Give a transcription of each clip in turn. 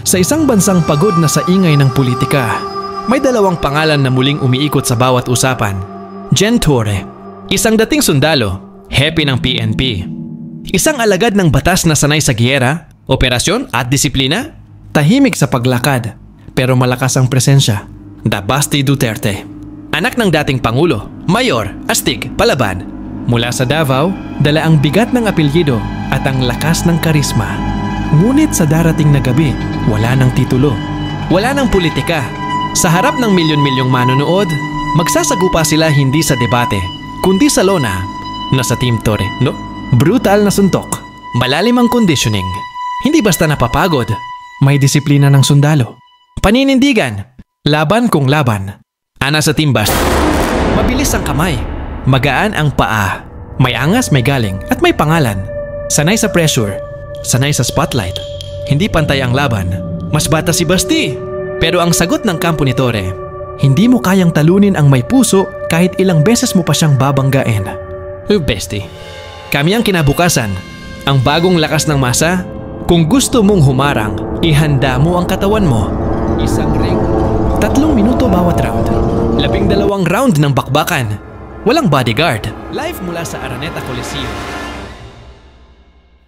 Sa isang bansang pagod na sa ingay ng politika, may dalawang pangalan na muling umiikot sa bawat usapan. Jen Torre, isang dating sundalo, hepe ng PNP. Isang alagad ng batas na sanay sa giyera, operasyon at disiplina. Tahimik sa paglakad, pero malakas ang presensya. Basti Duterte. Anak ng dating Pangulo, Mayor Astig Palaban. Mula sa Davao, dala ang bigat ng apelyido at ang lakas ng karisma. Ngunit sa darating na gabi, wala ng titulo. Wala ng politika. Sa harap ng milyon-milyong manonood, magsasagupa sila hindi sa debate, kundi sa lona. Nasa Team Torre, no? Brutal na suntok. Malalim ang conditioning. Hindi basta napapagod. May disiplina ng sundalo. Paninindigan. Laban kung laban. Ana sa Team Basti. Mabilis ang kamay. Magaan ang paa. May angas, may galing, at may pangalan. Sanay sa pressure. Sanay sa spotlight. Hindi pantay ang laban. Mas bata si Basti. Pero ang sagot ng kampo ni Torre, hindi mo kayang talunin ang may puso kahit ilang beses mo pa siyang babanggain. Besti. Kami ang kinabukasan. Ang bagong lakas ng masa. Kung gusto mong humarang, ihanda mo ang katawan mo. Isang ring. 3 minuto bawat round. 12 round ng bakbakan. Walang bodyguard. Live mula sa Araneta Coliseum.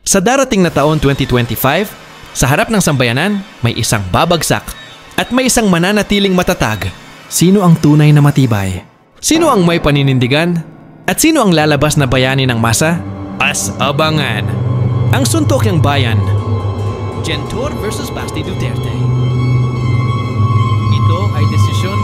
Sa darating na taon 2025, sa harap ng sambayanan, may isang babagsak at may isang mananatiling matatag. Sino ang tunay na matibay? Sino ang may paninindigan? At sino ang lalabas na bayani ng masa? Abangan. Ang suntok ng bayan. Jen Torre versus Basti Duterte. Ito ay desisyon